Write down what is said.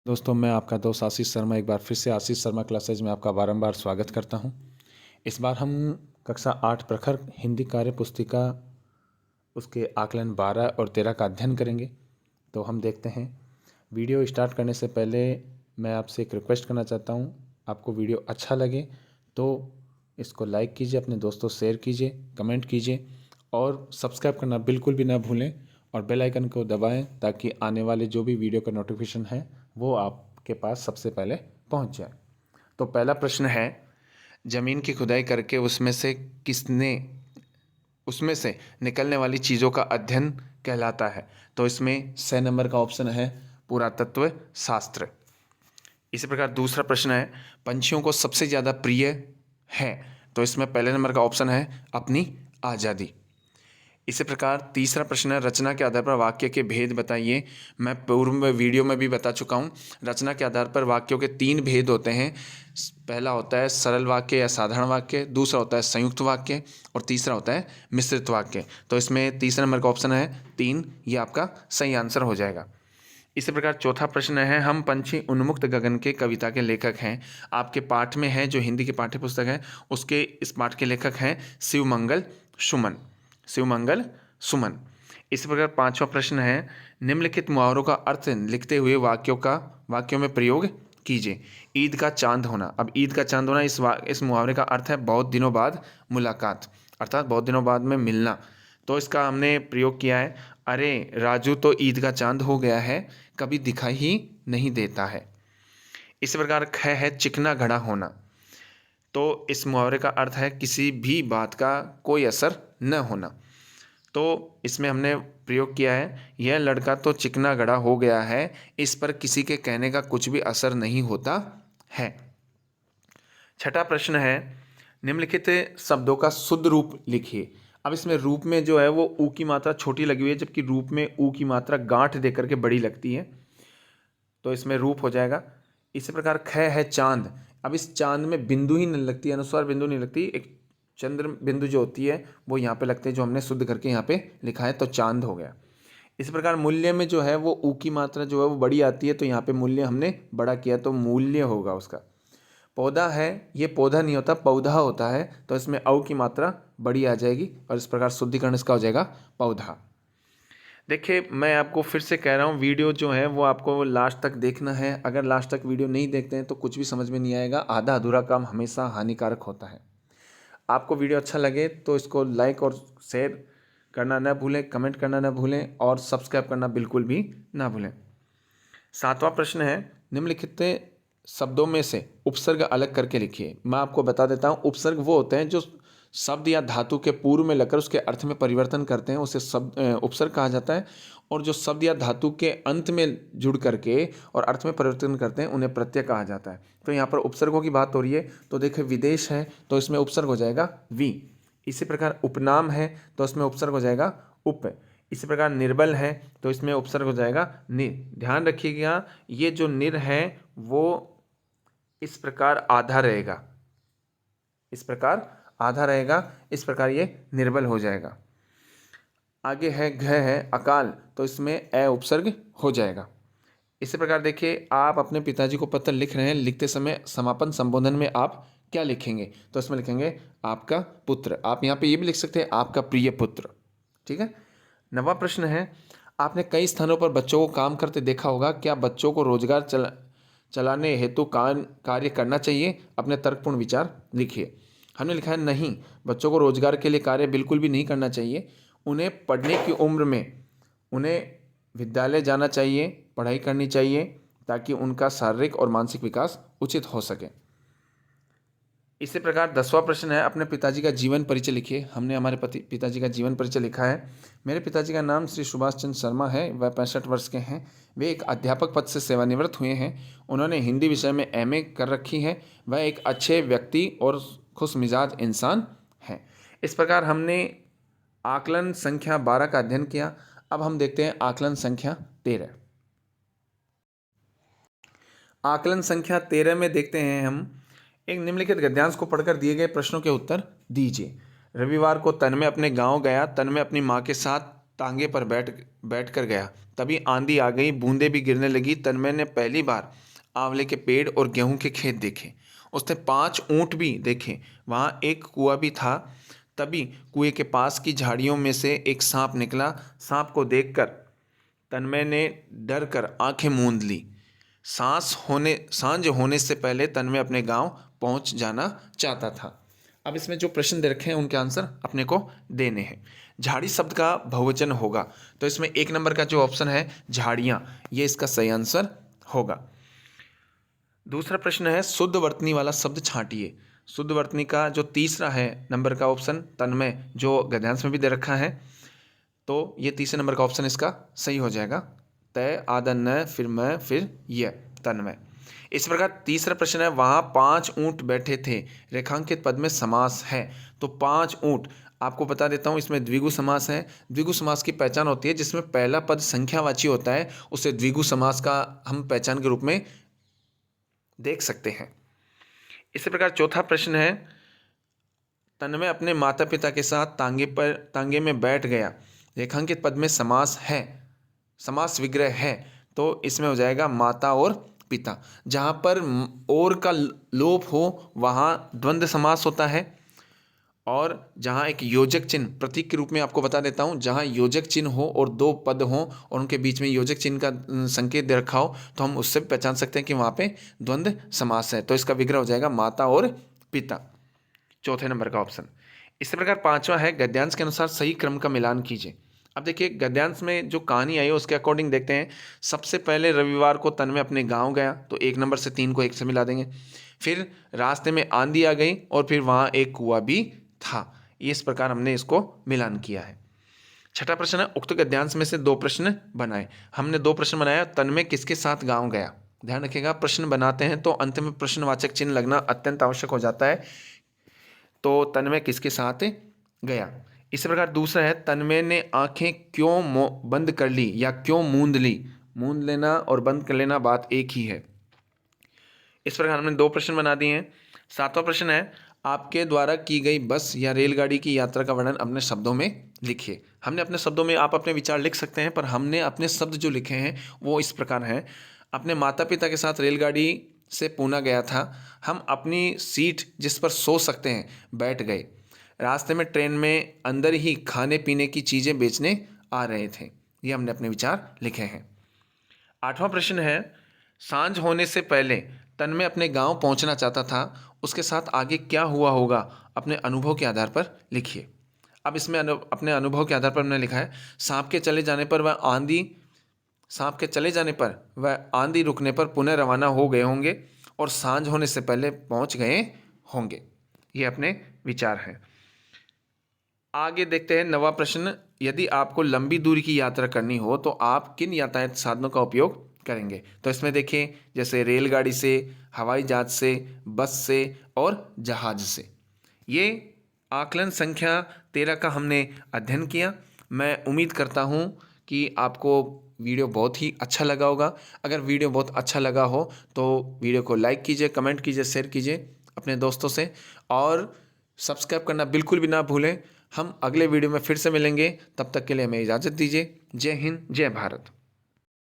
दोस्तों, मैं आपका दोस्त आशीष शर्मा एक बार फिर से आशीष शर्मा क्लासेज में आपका बारंबार स्वागत करता हूं। इस बार हम कक्षा 8 प्रखर हिंदी कार्य पुस्तिका उसके आकलन 12 और 13 का अध्ययन करेंगे। तो हम देखते हैं। वीडियो स्टार्ट करने से पहले मैं आपसे एक रिक्वेस्ट करना चाहता हूं। आपको वीडियो अच्छा लगे तो इसको लाइक कीजिए, अपने दोस्तों शेयर कीजिए, कमेंट कीजिए और सब्सक्राइब करना बिल्कुल भी ना भूलें और बेल आइकन को दबाएं ताकि आने वाले जो भी वीडियो का नोटिफिकेशन है वो आपके पास सबसे पहले पहुंच जाए। तो पहला प्रश्न है, ज़मीन की खुदाई करके उसमें से निकलने वाली चीज़ों का अध्ययन कहलाता है। तो इसमें 6 नंबर का ऑप्शन है पुरातत्व शास्त्र। इसी प्रकार दूसरा प्रश्न है, पंछियों को सबसे ज़्यादा प्रिय है। तो इसमें पहले नंबर का ऑप्शन है अपनी आज़ादी। इसी प्रकार तीसरा प्रश्न है, रचना के आधार पर वाक्य के भेद बताइए। मैं पूर्व में वीडियो में भी बता चुका हूँ। रचना के आधार पर वाक्यों के 3 भेद होते हैं। पहला होता है सरल वाक्य या साधारण वाक्य, दूसरा होता है संयुक्त वाक्य और तीसरा होता है मिश्रित वाक्य। तो इसमें तीसरा नंबर का ऑप्शन है 3, ये आपका सही आंसर हो जाएगा। इसी प्रकार चौथा प्रश्न है, हम पंछी उन्मुक्त गगन के कविता के लेखक हैं। आपके पाठ में है, जो हिंदी की पाठ्य पुस्तक है उसके इस पाठ के लेखक हैं शिवमंगल सुमन। इसी प्रकार पांचवा प्रश्न है, निम्नलिखित मुहावरों का अर्थ लिखते हुए वाक्यों में प्रयोग कीजिए। ईद का चांद होना। अब ईद का चांद होना इस मुहावरे का अर्थ है बहुत दिनों बाद मुलाकात, अर्थात बहुत दिनों बाद में मिलना। तो इसका हमने प्रयोग किया है, अरे राजू तो ईद का चांद हो गया है, कभी दिखाई ही नहीं देता है। इसी प्रकार ख है चिकना घड़ा होना। तो इस मुहावरे का अर्थ है किसी भी बात का कोई असर न होना। तो इसमें हमने प्रयोग किया है, यह लड़का तो चिकना घड़ा हो गया है, इस पर किसी के कहने का कुछ भी असर नहीं होता है। छठा प्रश्न है, निम्नलिखित शब्दों का शुद्ध रूप लिखिए। अब इसमें रूप में जो है वो ऊ की मात्रा छोटी लगी हुई है, जबकि रूप में ऊ की मात्रा गांठ देकर के बड़ी लगती है। तो इसमें रूप हो जाएगा। इसी प्रकार ख है चांद। अब इस चांद में बिंदु ही नहीं लगती, अनुस्वार बिंदु नहीं लगती, एक चंद्र बिंदु जो होती है वो यहाँ पे लगते हैं, जो हमने शुद्ध करके यहाँ पे लिखा है, तो चांद हो गया। इसी प्रकार मूल्य में जो है वो ऊ की मात्रा जो है वो बड़ी आती है, तो यहाँ पे मूल्य हमने बड़ा किया तो मूल्य होगा उसका। पौधा है, ये पौधा नहीं होता, पौधा होता है, तो इसमें औ की मात्रा बड़ी आ जाएगी और इस प्रकार शुद्धिकरण इसका हो जाएगा पौधा। देखिए, मैं आपको फिर से कह रहा हूँ, वीडियो जो है वो आपको लास्ट तक देखना है। अगर लास्ट तक वीडियो नहीं देखते हैं तो कुछ भी समझ में नहीं आएगा। आधा अधूरा काम हमेशा हानिकारक होता है। आपको वीडियो अच्छा लगे तो इसको लाइक और शेयर करना ना भूलें, कमेंट करना ना भूलें और सब्सक्राइब करना बिल्कुल भी ना भूलें। सातवां प्रश्न है, निम्नलिखित शब्दों में से उपसर्ग अलग करके लिखिए। मैं आपको बता देता हूँ, उपसर्ग वो होते हैं जो शब्द या धातु के पूर्व में लगकर उसके अर्थ में परिवर्तन करते हैं, उसे शब्द उपसर्ग कहा जाता है। और जो शब्द या धातु के अंत में जुड़ करके और अर्थ में परिवर्तन करते हैं उन्हें प्रत्यय कहा जाता है। तो यहाँ पर उपसर्गों की बात हो रही है, तो देखिए विदेश है तो इसमें उपसर्ग हो जाएगा वी। इसी प्रकार उपनाम है तो इसमें उपसर्ग हो जाएगा उप। इसी प्रकार निर्बल है तो इसमें उपसर्ग हो जाएगा निर। ध्यान रखिएगा, ये जो निर है वो इस प्रकार आधा रहेगा, इस प्रकार आधा रहेगा, इस प्रकार ये निर्बल हो जाएगा। आगे है घ है अकाल, तो इसमें ए उपसर्ग हो जाएगा। इसी प्रकार देखिए, आप अपने पिताजी को पत्र लिख रहे हैं, लिखते समय समापन संबोधन में आप क्या लिखेंगे? तो इसमें लिखेंगे आपका पुत्र। आप यहाँ पे ये भी लिख सकते हैं आपका प्रिय पुत्र। ठीक है। 9वां प्रश्न है, आपने कई स्थानों पर बच्चों को काम करते देखा होगा, क्या बच्चों को रोजगार चलाने हेतु कार्य करना चाहिए? अपने तर्कपूर्ण विचार लिखिए। हमने लिखा है नहीं, बच्चों को रोजगार के लिए कार्य बिल्कुल भी नहीं करना चाहिए। उन्हें पढ़ने की उम्र में उन्हें विद्यालय जाना चाहिए, पढ़ाई करनी चाहिए, ताकि उनका शारीरिक और मानसिक विकास उचित हो सके। इसी प्रकार 10वां प्रश्न है, अपने पिताजी का जीवन परिचय लिखिए। हमने हमारे पिताजी का जीवन परिचय लिखा है। मेरे पिताजी का नाम श्री सुभाष चंद्र शर्मा है, वह 65 वर्ष के हैं। वे एक अध्यापक पद से सेवानिवृत्त हुए हैं। उन्होंने हिंदी विषय में एमए कर रखी है। वह एक अच्छे व्यक्ति और खुश मिजाज इंसान हैं। इस प्रकार हमने आकलन संख्या 12 का अध्ययन किया। अब हम देखते हैं आकलन संख्या 13। आकलन संख्या 13 में देखते हैं हम, एक निम्नलिखित गद्यांश को पढ़कर दिए गए प्रश्नों के उत्तर दीजिए। रविवार को तन्मय अपने गांव गया। तन्मय अपनी मां के साथ तांगे पर बैठ कर गया। तभी आंधी आ गई, बूंदें भी गिरने लगी। तन्मय ने पहली बार आंवले के पेड़ और गेहूं के खेत देखे। उसने 5 ऊंट भी देखे। वहाँ एक कुआं भी था। तभी कुएं के पास की झाड़ियों में से एक सांप निकला। सांप को देखकर तन्मय ने डर कर आंखें मूंद ली। सांझ होने से पहले तन्मय अपने गांव पहुंच जाना चाहता था। अब इसमें जो प्रश्न दे रखे हैं उनके आंसर अपने को देने हैं। झाड़ी शब्द का बहुवचन होगा, तो इसमें 1 नंबर का जो ऑप्शन है झाड़ियाँ, ये इसका सही आंसर होगा। दूसरा प्रश्न है शुद्ध वर्तनी वाला शब्द छांटिए। शुद्ध वर्तनी का जो तीसरा है नंबर का ऑप्शन तन्मय, जो गद्यांश में भी दे रखा है, तो ये तीसरे नंबर का ऑप्शन इसका सही हो जाएगा। तय, आदन, न, फिर मैं, फिर यह, तन्मय। इस प्रकार तीसरा प्रश्न है वहाँ 5 ऊंट बैठे थे, रेखांकित पद में समास है। तो 5 ऊंट, आपको बता देता हूँ इसमें द्विगु समास है। द्विगु समास की पहचान होती है जिसमें पहला पद संख्यावाची होता है, उसे द्विगु समास का हम पहचान के रूप में देख सकते हैं। इसी प्रकार चौथा प्रश्न है तन्मय अपने माता पिता के साथ तांगे में बैठ गया, रेखांकित पद में समास है, समास विग्रह है, तो इसमें हो जाएगा माता और पिता। जहाँ पर और का लोप हो वहाँ द्वंद्व समास होता है, और जहाँ एक योजक चिन्ह, प्रतीक के रूप में आपको बता देता हूँ, जहाँ योजक चिन्ह हो और 2 पद हो और उनके बीच में योजक चिन्ह का संकेत दे रखा हो, तो हम उससे पहचान सकते हैं कि वहाँ पे द्वंद्व समास है। तो इसका विग्रह हो जाएगा माता और पिता, चौथे नंबर का ऑप्शन। इसी प्रकार पांचवा है गद्यांश के अनुसार सही क्रम का मिलान कीजिए। अब देखिए गद्यांश में जो कहानी आई है उसके अकॉर्डिंग देखते हैं। सबसे पहले रविवार को तन्मय अपने गांव गया, तो 1 नंबर से 3 को 1 से मिला देंगे। फिर रास्ते में आंधी आ गई और फिर वहाँ एक कुआं भी था। इस प्रकार हमने इसको मिलान किया है। छठा प्रश्न है उक्त गद्यांश में से 2 प्रश्न बनाए। हमने 2 प्रश्न बनाया। तन्मय किसके साथ गाँव गया। ध्यान रखिएगा प्रश्न बनाते हैं तो अंत में प्रश्नवाचक चिन्ह लगना अत्यंत आवश्यक हो जाता है। तो तन्मय किसके साथ गया। इसी प्रकार दूसरा है तन्मय ने आंखें क्यों बंद कर ली या क्यों मूंद ली। मूंद लेना और बंद कर लेना बात एक ही है। इस प्रकार हमने 2 प्रश्न बना दिए हैं। 7वां प्रश्न है आपके द्वारा की गई बस या रेलगाड़ी की यात्रा का वर्णन अपने शब्दों में लिखिए। हमने अपने शब्दों में, आप अपने विचार लिख सकते हैं, पर हमने अपने शब्द जो लिखे हैं वो इस प्रकार हैं। अपने माता पिता के साथ रेलगाड़ी से पूना गया था। हम अपनी सीट जिस पर सो सकते हैं बैठ गए। रास्ते में ट्रेन में अंदर ही खाने पीने की चीज़ें बेचने आ रहे थे। ये हमने अपने विचार लिखे हैं। 8वां प्रश्न है सांझ होने से पहले तन्मय अपने गांव पहुंचना चाहता था, उसके साथ आगे क्या हुआ होगा अपने अनुभव के आधार पर लिखिए। अब इसमें अपने अनुभव के आधार पर हमने लिखा है सांप के चले जाने पर वह आंधी रुकने पर पुनः रवाना हो गए होंगे और सांझ होने से पहले पहुंच गए होंगे। ये अपने विचार हैं। आगे देखते हैं 9वां प्रश्न। यदि आपको लंबी दूरी की यात्रा करनी हो तो आप किन यातायात साधनों का उपयोग करेंगे। तो इसमें देखिए जैसे रेलगाड़ी से, हवाई जहाज से, बस से और जहाज से। ये आकलन संख्या 13 का हमने अध्ययन किया। मैं उम्मीद करता हूँ कि आपको वीडियो बहुत ही अच्छा लगा होगा। अगर वीडियो बहुत अच्छा लगा हो तो वीडियो को लाइक कीजिए, कमेंट कीजिए, शेयर कीजिए अपने दोस्तों से, और सब्सक्राइब करना बिल्कुल भी ना भूलें। हम अगले वीडियो में फिर से मिलेंगे, तब तक के लिए हमें इजाज़त दीजिए। जय हिंद, जय भारत।